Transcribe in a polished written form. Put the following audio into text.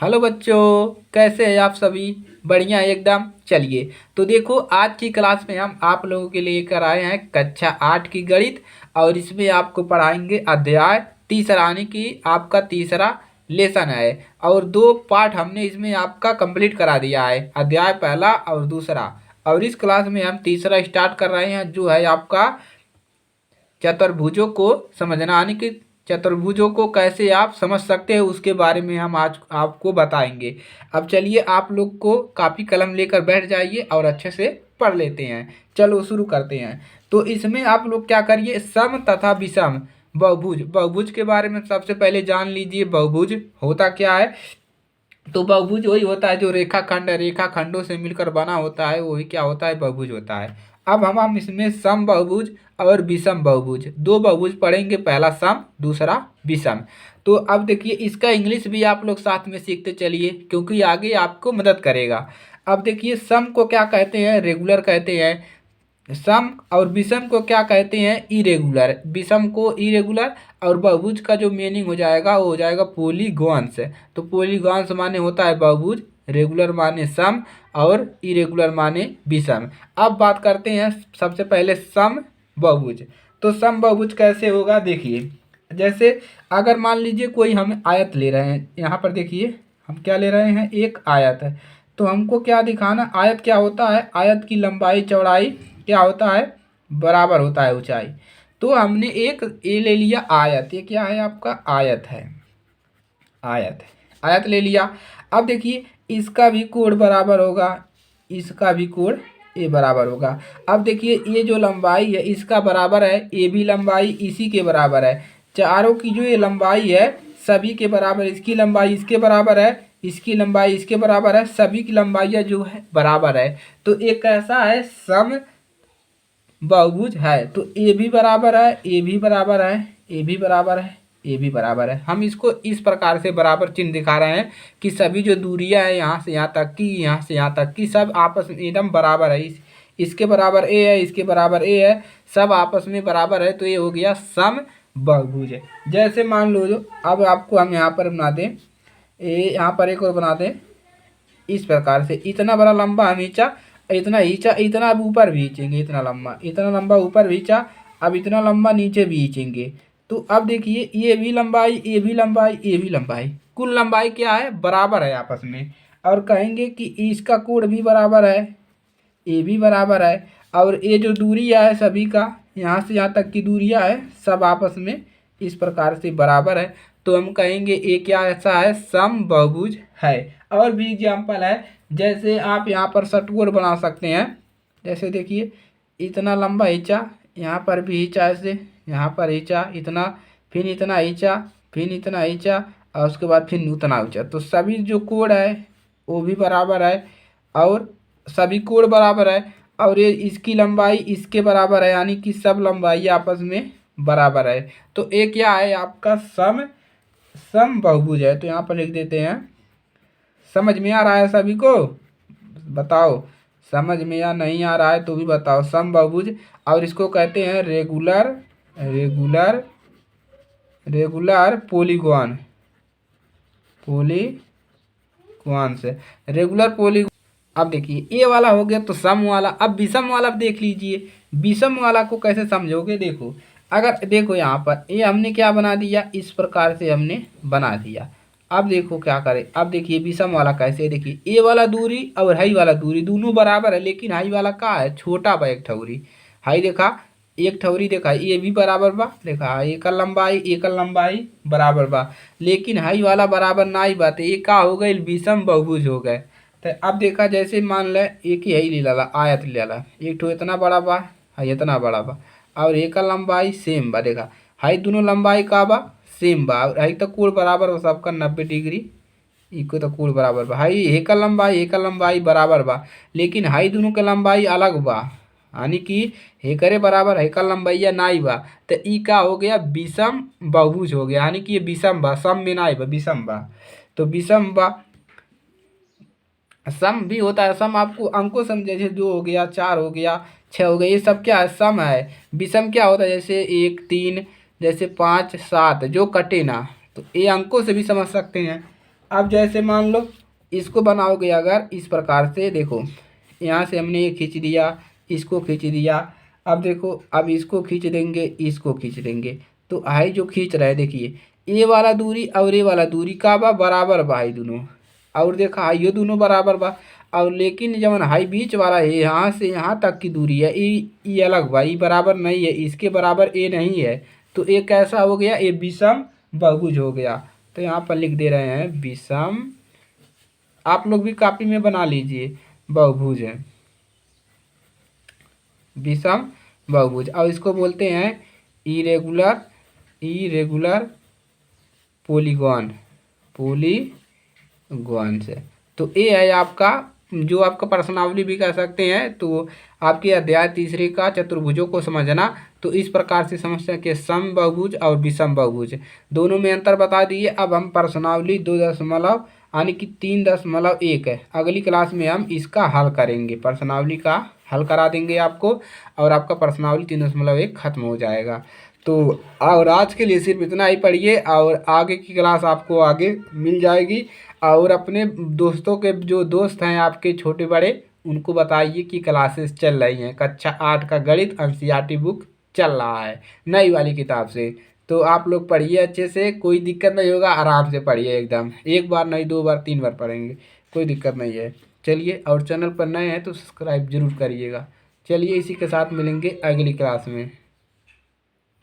Hello बच्चों, कैसे हैं आप सभी। बढ़िया एकदम। चलिए, तो देखो आज की क्लास में हम आप लोगों के लिए लेकर आए हैं कक्षा 8 की गणित। और इसमें आपको पढ़ाएंगे अध्याय तीसरा, यानी कि आपका तीसरा लेसन है। और दो पार्ट हमने इसमें आपका कंप्लीट करा दिया है, अध्याय पहला और दूसरा। और इस क्लास में हम तीसरा स्टार्ट कर रहे हैं, जो है आपका चतुर्भुजों को समझना, यानी कि चतुर्भुजों को कैसे आप समझ सकते हैं उसके बारे में हम आज आपको बताएंगे। अब चलिए आप लोग को कापी कलम लेकर बैठ जाइए और अच्छे से पढ़ लेते हैं। चलो शुरू करते हैं। तो इसमें आप लोग क्या करिए, सम तथा विषम बहुभुज, बहुभुज के बारे में सबसे पहले जान लीजिए। बहुभुज होता क्या है। तो बहुभुज वही होता है जो रेखाखंड रेखाखंडों से मिलकर बना होता है, वही क्या होता है, बहुभुज होता है। अब हम इसमें सम बहुभुज और विषम बहुभुज, दो बहुभुज पढ़ेंगे, पहला सम दूसरा विषम। तो अब देखिए इसका इंग्लिश भी आप लोग साथ में सीखते चलिए, क्योंकि आगे आपको मदद करेगा। अब देखिए सम को क्या कहते हैं, रेगुलर कहते हैं। सम और विषम को क्या कहते हैं, इरेगुलर। विषम को इरेगुलर, और बहुभुज का जो मीनिंग हो जाएगा वो हो जाएगा पॉलीगॉन्स। तो पॉलीगॉन्स माने होता है बहुभुज, रेगुलर माने सम और इरेगुलर माने विषम। अब बात करते हैं सबसे पहले सम बहुभुज। तो सम बहुभुज कैसे होगा, देखिए जैसे अगर मान लीजिए कोई हम आयत ले रहे हैं, यहाँ पर देखिए हम क्या ले रहे हैं, एक आयत है। तो हमको क्या दिखाना, आयत क्या होता है, आयत की लंबाई चौड़ाई क्या होता है, बराबर होता है ऊंचाई। तो हमने एक ये ले लिया आयत, ये क्या है आपका आयत है, आयत आयत ले लिया। अब देखिए इसका भी कोण बराबर होगा, इसका भी कोण ए बराबर होगा। अब देखिए ये जो लंबाई है इसका बराबर है, ये भी लंबाई इसी के बराबर है। चारों की जो ये लंबाई है सभी के बराबर, इसकी लंबाई इसके बराबर है, इसकी लंबाई इसके बराबर है, सभी की लंबाइयाँ जो है बराबर है। तो एक ऐसा है सम बहुभुज है। तो ए भी बराबर है, ए भी बराबर है, ए भी बराबर है, ए भी बराबर है। हम इसको इस प्रकार से बराबर चिन्ह दिखा रहे हैं कि सभी जो दूरियां हैं यहाँ से यहाँ तक की, यहाँ से यहाँ तक की, सब आपस में एकदम बराबर है। इसके बराबर ए है, इसके बराबर ए है, सब आपस में बराबर है। तो ये हो गया सम बहुभुज। जैसे मान लो जो अब आपको हम यहाँ पर बना दें, यहाँ पर एक और बना दें इस प्रकार से, इतना बड़ा लंबा हम खींचा, इतना खींचा, इतना अब ऊपर भी खींचेंगे, इतना लंबा ऊपर भी खींचा, अब इतना लंबा नीचे भी खींचेंगे। तो अब देखिए ये भी लंबाई, ये भी लंबाई, ये भी लंबाई, कुल लंबाई क्या है, बराबर है आपस में। और कहेंगे कि इसका कोण भी बराबर है, ये भी बराबर है। और ये जो दूरियाँ है सभी का, यहाँ से यहाँ तक की दूरियाँ है, सब आपस में इस प्रकार से बराबर है। तो हम कहेंगे ये क्या ऐसा है, सम बहुभुज है। और भी एग्जाम्पल है, जैसे आप यहाँ पर षटकोण बना सकते हैं। जैसे देखिए इतना लंबा खींचा, यहाँ पर भी खींचा, ऐसे यहाँ पर खींचा इतना, फिर इतना खींचा, फिर इतना खींचा, और उसके बाद फिर उतना खींचा। तो सभी जो कोण है वो भी बराबर है, और सभी कोण बराबर है, और ये इसकी लंबाई इसके बराबर है, यानी कि सब लंबाई आपस में बराबर है। तो ये क्या है आपका सम सम बहुभुज है। तो यहाँ पर लिख देते हैं। समझ में आ रहा है सभी को, बताओ समझ में या नहीं आ रहा है तो भी बताओ। सम बहुभुज, और इसको कहते हैं regular regular regular polygon, polygon से रेगुलर पॉलीगॉन। अब देखिए ये वाला हो गया तो सम वाला। अब विषम वाला देख लीजिए, विषम वाला को कैसे समझोगे, देखो अगर देखो यहाँ पर ये हमने क्या बना दिया, इस प्रकार से हमने बना दिया। अब देखो क्या करें, अब देखिए विषम वाला कैसे, देखिए ए वाला दूरी और हाई वाला दूरी दोनों बराबर है, लेकिन हाई वाला का है, छोटा बा एक ठौरी। हाई देखा एक ठौरी, देखा ये भी बराबर बा, देखा एक लंबाई बराबर बा, लेकिन हाई वाला बराबर ना ही बात, ये का हो गई, विषम बहुभुज हो गए। तो अब देखा जैसे मान ले एक ही ले ला, आयत ले ला, एक ठो इतना बड़ा बा, हाई इतना बड़ा बा, और एक का लंबाई सेम बा, देखा हाई दोनों लंबाई का बा सेम बा, और हाई तो कोण बराबर बा सबका 90 डिग्री, इको तो कोण बराबर बा। हाई एक लंबाई बराबर बा, लेकिन हाई दोनों के लंबाई अलग बा, यानी कि हेकरे बराबर हेकर लंबाइया नाई बा। तो ई का हो गया विषम बहुभुज हो गया, यानी कि ये विषम बा, सम में नाई बा, विषम बा। तो विषम बा। सम भी होता है, सम आपको अंकों सम, जैसे 2 हो गया, 4 हो गया, 6 हो गया, ये सब क्या है, सम है। विषम क्या होता है, जैसे 1 3, जैसे 5 7 जो कटे ना, तो ये अंकों से भी समझ सकते हैं। अब जैसे मान लो इसको बनाओगे अगर इस प्रकार से, देखो यहाँ से हमने ये खींच दिया, इसको खींच दिया। अब देखो अब इसको खींच देंगे, इसको खींच देंगे, तो हाई जो खींच रहा है देखिए ये वाला दूरी और ये वाला दूरी का बा बराबर बा हाई दोनों। और देखा हाई ये दोनों बराबर बा। और लेकिन जब हाई बीच वाला है यहाँ से यहाँ तक की दूरी है ये अलग बा, ये बराबर नहीं है, इसके बराबर ए नहीं है। तो ये कैसा हो गया, ये विषम बहुभुज हो गया। तो यहाँ पर लिख दे रहे हैं विषम, आप लोग भी कॉपी में बना लीजिए, बहुभुज है, विषम बहुभुज। और इसको बोलते हैं इरेगुलर, इरेगुलर पॉलीगॉन, पॉलीगॉन से। तो ये है आपका जो आपका प्रश्नावली भी कह सकते हैं। तो आपके अध्याय तीसरे का चतुर्भुजों को समझना, तो इस प्रकार से समझते हैं कि सम बहुभुज और विषम बहुभुज दोनों में अंतर बता दिए। अब हम प्रश्नावली 2 यानी कि 3.1 है, अगली क्लास में हम इसका हल करेंगे, प्रश्नावली का हल करा देंगे आपको, और आपका प्रश्नावली 3.1 खत्म हो जाएगा। तो और आज के लिए सिर्फ इतना ही पढ़िए, और आगे की क्लास आपको आगे मिल जाएगी। और अपने दोस्तों के जो दोस्त हैं आपके छोटे बड़े, उनको बताइए कि क्लासेस चल रही हैं, कक्षा 8 का गणित एनसीईआरटी बुक चल रहा है नई वाली किताब से। तो आप लोग पढ़िए अच्छे से, कोई दिक्कत नहीं होगा, आराम से पढ़िए एकदम, एक बार नहीं 2 बार 3 बार पढ़ेंगे, कोई दिक्कत नहीं है। चलिए, और चैनल पर नए हैं तो सब्सक्राइब जरूर करिएगा। चलिए, इसी के साथ मिलेंगे अगली क्लास में।